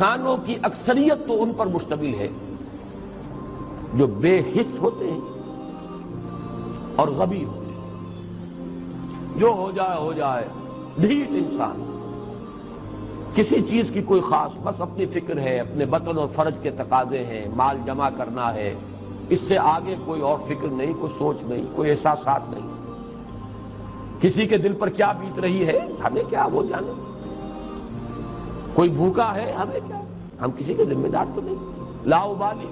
انسانوں کی اکثریت تو ان پر مشتمل ہے جو بے حس ہوتے ہیں اور غبی ہوتے ہیں. جو ہو جائے ڈھیٹ انسان، کسی چیز کی کوئی خاص، بس اپنی فکر ہے، اپنے بطن اور فرج کے تقاضے ہیں، مال جمع کرنا ہے، اس سے آگے کوئی اور فکر نہیں، کوئی سوچ نہیں، کوئی احساسات نہیں. کسی کے دل پر کیا بیت رہی ہے ہمیں کیا، وہ جانے. کوئی بھوکا ہے ہمیں کیا، ہم کسی کے ذمہ دار تو نہیں. لا ابالی،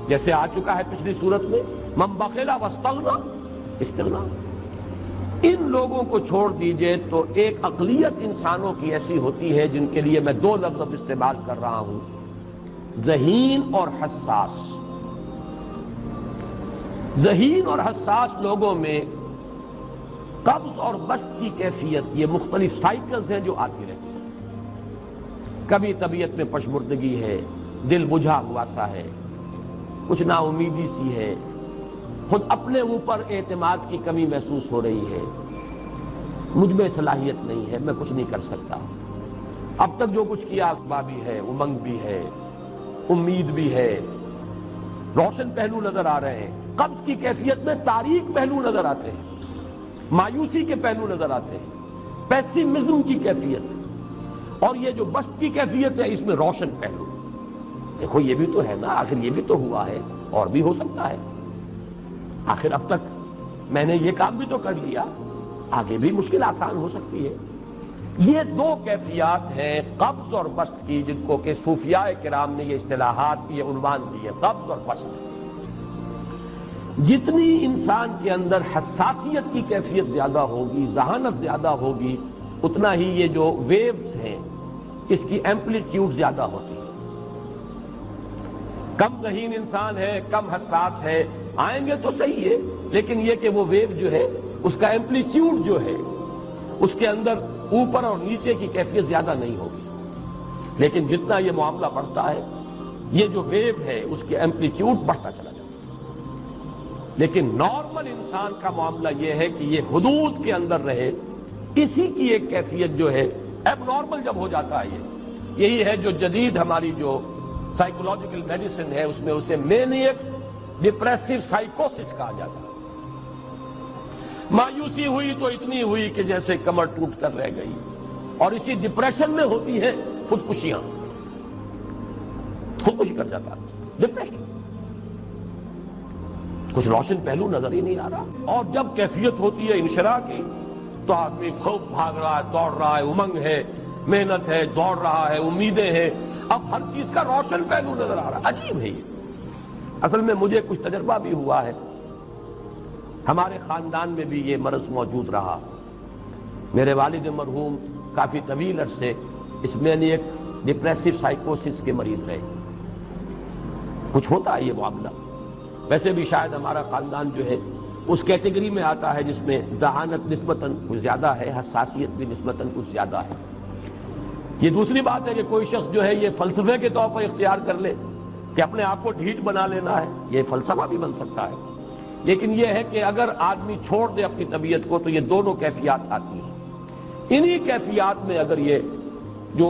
جیسے آ چکا ہے پچھلی صورت میں، من بخل واستغنی استغنا. ان لوگوں کو چھوڑ دیجئے تو ایک اقلیت انسانوں کی ایسی ہوتی ہے جن کے لیے میں دو لفظ استعمال کر رہا ہوں، ذہین اور حساس. ذہین اور حساس لوگوں میں قبض اور بسط کی کیفیت، یہ مختلف سائیکلز ہیں جو آتی رہتی ہیں. کبھی طبیعت میں پشمردگی ہے، دل بجھا ہوا سا ہے، کچھ نا امیدی سی ہے، خود اپنے اوپر اعتماد کی کمی محسوس ہو رہی ہے، مجھ میں صلاحیت نہیں ہے، میں کچھ نہیں کر سکتا. اب تک جو کچھ کیا اسبا بھی ہے، امنگ بھی ہے، امید بھی ہے، روشن پہلو نظر آ رہے ہیں. قبض کی کیفیت میں تاریک پہلو نظر آتے ہیں، مایوسی کے پہلو نظر آتے ہیں، پیسیمزم کی کیفیت. اور یہ جو بسط کی کیفیت ہے اس میں روشن پہلو. دیکھو یہ بھی تو ہے نا، آخر یہ بھی تو ہوا ہے، اور بھی ہو سکتا ہے. آخر اب تک میں نے یہ کام بھی تو کر لیا، آگے بھی مشکل آسان ہو سکتی ہے. یہ دو کیفیات ہیں قبض اور بسط کی، جن کو کہ صوفیاء کرام نے یہ اصطلاحات، یہ عنوان دیے، قبض اور بسط. جتنی انسان کے اندر حساسیت کی کیفیت زیادہ ہوگی، ذہانت زیادہ ہوگی، اتنا ہی یہ جو ویوز ہیں اس کی ایمپلیٹیوڈ زیادہ ہوتی ہے. کم ذہین انسان ہے، کم حساس ہے، آئیں گے تو صحیح ہے، لیکن یہ کہ وہ ویو جو ہے اس کا ایمپلیٹیوڈ جو ہے اس کے اندر اوپر اور نیچے کی کیفیت زیادہ نہیں ہوگی. لیکن جتنا یہ معاملہ بڑھتا ہے یہ جو ویو ہے اس کے ایمپلیٹیوڈ بڑھتا چلا جاتا ہے. لیکن نارمل انسان کا معاملہ یہ ہے کہ یہ حدود کے اندر رہے. اسی کی ایک کیفیت جو ہے اب نارمل جب ہو جاتا ہے، یہی ہے جو جدید ہماری جو سائیکولوجیکل میڈیسن ہے اس میں اسے مینیکس ڈپریسو سائیکوسس کہا جاتا ہے. مایوسی ہوئی تو اتنی ہوئی کہ جیسے کمر ٹوٹ کر رہ گئی، اور اسی ڈپریشن میں ہوتی ہیں خودکشیاں. خودکشی کر جاتا ہے ڈپریشن، کچھ روشن پہلو نظر ہی نہیں آ رہا. اور جب کیفیت ہوتی ہے انشراح کی تو آدمی خوب بھاگ رہا ہے، دوڑ رہا ہے، امنگ ہے، محنت ہے، دوڑ رہا ہے، امیدیں ہیں، اب ہر چیز کا روشن پہلو نظر آ رہا ہے. عجیب ہے یہ. اصل میں مجھے کچھ تجربہ بھی ہوا ہے، ہمارے خاندان میں بھی یہ مرض موجود رہا. میرے والد مرحوم کافی طویل عرصے اس میں ایک ڈپریسو سائیکوسس کے مریض رہے. کچھ ہوتا ہے یہ معاملہ. ویسے بھی شاید ہمارا خاندان جو ہے اس کیٹیگری میں آتا ہے جس میں ذہانت نسبتاً کچھ زیادہ ہے، حساسیت بھی نسبتاً کچھ زیادہ ہے. یہ دوسری بات ہے کہ کوئی شخص جو ہے یہ فلسفے کے طور پر اختیار کر لے کہ اپنے آپ کو ڈھیٹ بنا لینا ہے، یہ فلسفہ بھی بن سکتا ہے. لیکن یہ ہے کہ اگر آدمی چھوڑ دے اپنی طبیعت کو تو یہ دونوں کیفیات آتی ہیں. انہی کیفیات میں اگر یہ جو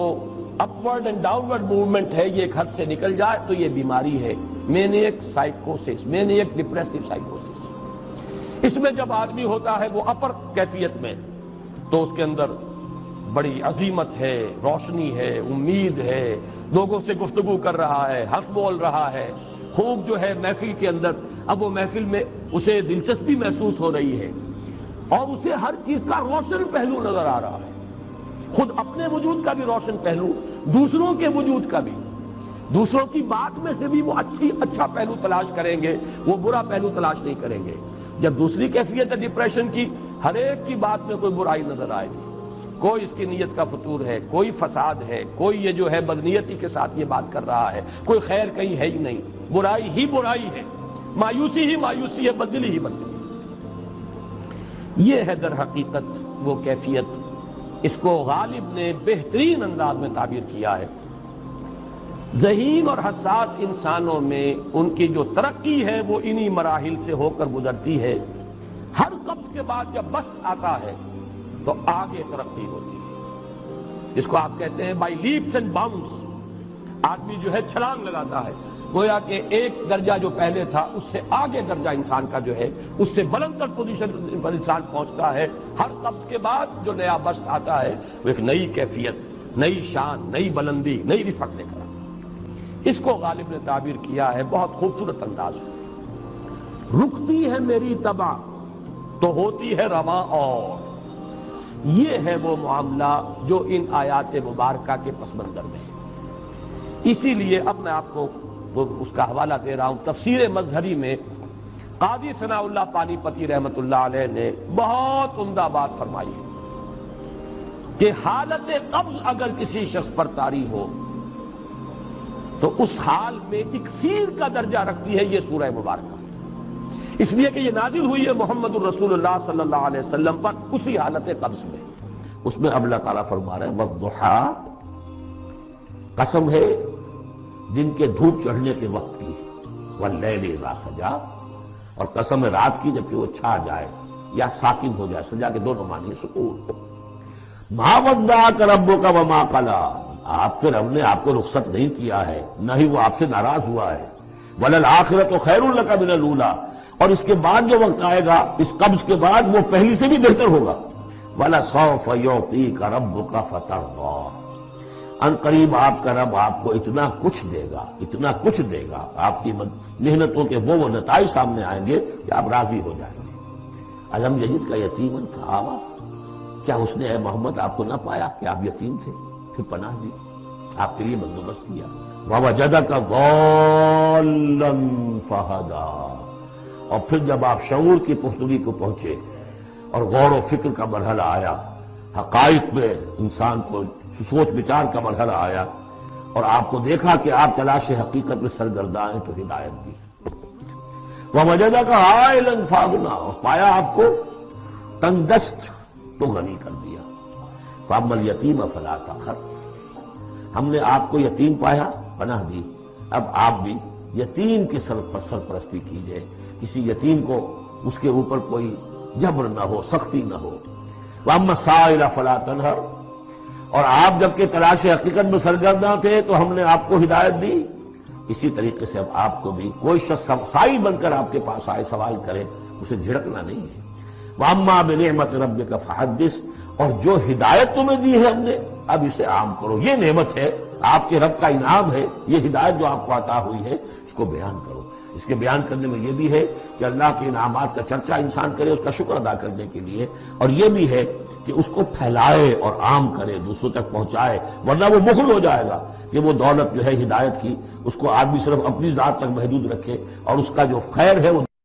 اپورڈ اینڈ ڈاؤنورڈ موومنٹ ہے یہ ایک حد سے نکل جائے تو یہ بیماری ہے مینیک سائیکوسس، مینیک ڈپریسو سائیکوسس. اس میں جب آدمی ہوتا ہے وہ اپر کیفیت میں تو اس کے اندر بڑی عظیمت ہے، روشنی ہے، امید ہے، لوگوں سے گفتگو کر رہا ہے، حق بول رہا ہے، خوب جو ہے محفل کے اندر. اب وہ محفل میں اسے دلچسپی محسوس ہو رہی ہے اور اسے ہر چیز کا روشن پہلو نظر آ رہا ہے، خود اپنے وجود کا بھی روشن پہلو، دوسروں کے وجود کا بھی. دوسروں کی بات میں سے بھی وہ اچھا پہلو تلاش کریں گے، وہ برا پہلو تلاش نہیں کریں گے. جب دوسری کیفیت ہے ڈپریشن کی، ہر ایک کی بات میں کوئی برائی نظر آئے گی، کوئی اس کی نیت کا فطور ہے، کوئی فساد ہے، کوئی یہ جو ہے بدنیتی کے ساتھ یہ بات کر رہا ہے، کوئی خیر کہیں ہے ہی نہیں، برائی ہی برائی ہے، مایوسی ہی مایوسی ہے، بدلی ہی بدلی. یہ ہے در حقیقت وہ کیفیت. اس کو غالب نے بہترین انداز میں تعبیر کیا ہے. ذہین اور حساس انسانوں میں ان کی جو ترقی ہے وہ انہی مراحل سے ہو کر گزرتی ہے. ہر قبض کے بعد جب بسط آتا ہے تو آگے ترقی ہوتی ہے، جس کو آپ کہتے ہیں بائی لیپس اینڈ باؤنڈس. آدمی جو ہے چھلانگ لگاتا ہے، گویا کہ ایک درجہ جو پہلے تھا اس سے آگے درجہ انسان کا جو ہے اس سے بلندر پوزیشن پر انسان پہنچتا ہے۔ ہر قبض کے بعد جو نیا بست آتا ہے وہ ایک نئی کیفیت، نئی شان، نئی بلندی، نئی رفعت لے کر آتا ہے۔ اس کو غالب نے تعبیر کیا ہے بہت خوبصورت انداز میں، رکتی ہے میری طبع تو ہوتی ہے رواں اور۔ یہ ہے وہ معاملہ جو ان آیات مبارکہ کے پس منظر میں ہے۔ اسی لیے اب میں آپ کو اس کا حوالہ دے رہا ہوں، تفسیر مظہری میں قاضی ثناء اللہ پانی پتی رحمت اللہ علیہ نے بہت عمدہ بات فرمائی ہے کہ حالت قبض اگر کسی شخص پر طاری ہو تو اس حال میں اکسیر کا درجہ رکھتی ہے یہ سورہ مبارکہ، اس لیے کہ یہ نازل ہوئی ہے محمد الرسول اللہ صلی اللہ علیہ وسلم پر اسی حالت قبض میں۔ اس میں اب اللہ تعالیٰ فرما رہے ہیں والضحیٰ، قسم ہے دن کے دھوپ چڑھنے کے وقت کی، واللیل اذا سجا، اور قسم ہے رات کی جبکہ وہ چھا جائے یا ساکن ہو جائے، سجا کے دونوں معنی سکون۔ ما ودعک ربک وما قلی، آپ کے رب نے آپ کو رخصت نہیں کیا ہے، نہ ہی وہ آپ سے ناراض ہوا ہے۔ وللآخرۃ خیر لک من الاولی، اور اس کے بعد جو وقت آئے گا اس قبض کے بعد وہ پہلی سے بھی بہتر ہوگا۔ وَلَسَوْفَ يُعْطِيكَ رَبُّكَ فَتَرْضَىٰ، ان قریب آپ کا رب آپ کو اتنا کچھ دے گا، اتنا کچھ دے گا، آپ کی محنتوں کے وہ نتائج سامنے آئیں گے کہ آپ راضی ہو جائیں گے۔ الم یجدک یتیما فآویٰ، کیا اس نے اے محمد آپ کو نہ پایا کہ آپ یتیم تھے پھر پناہ دی، آپ کے لیے بندوبست کیا۔ وَوَجَدَكَ ضَالًّا فَہَدَىٰ، اور پھر جب آپ شعور کی پختگی کو پہنچے اور غور و فکر کا مرحلہ آیا، حقائق میں انسان کو سوچ بچار کا مرحلہ آیا اور آپ کو دیکھا کہ آپ تلاش حقیقت میں سرگرداں ہیں تو ہدایت دی۔ وَوَجَدَكَ عَائِلًا فَأَغْنَىٰ، اور پایا آپ کو تنگ دست تو غنی کر دیا۔ فَأَمَّا الْيَتِيمَ فَلَا تَقْهَرْ، ہم نے آپ کو یتیم پایا، پناہ دی، اب آپ بھی یتیم کے سرپرستی کیجئے، کسی یتیم کو اس کے اوپر کوئی جبر نہ ہو، سختی نہ ہو۔ وَأَمَّا السَّائِلَ فَلَا تَنْهَرْ، اور آپ جبکہ تلاش حقیقت میں سرگرداں تھے تو ہم نے آپ کو ہدایت دی، اسی طریقے سے اب آپ کو بھی کوئی شخص سائل بن کر آپ کے پاس آئے سوال کرے اسے جھڑکنا نہیں ہے۔ وَأَمَّا بِنِعْمَةِ رَبِّكَ فَحَدِّثْ، اور جو ہدایت تمہیں دی ہے ہم نے اب اسے عام کرو، یہ نعمت ہے، آپ کے رب کا انعام ہے، یہ ہدایت جو آپ کو عطا ہوئی ہے اس کو بیان کرو۔ اس کے بیان کرنے میں یہ بھی ہے کہ اللہ کے انعامات کا چرچا انسان کرے اس کا شکر ادا کرنے کے لیے، اور یہ بھی ہے کہ اس کو پھیلائے اور عام کرے، دوسروں تک پہنچائے، ورنہ وہ بخل ہو جائے گا کہ وہ دولت جو ہے ہدایت کی اس کو آدمی صرف اپنی ذات تک محدود رکھے اور اس کا جو خیر ہے وہ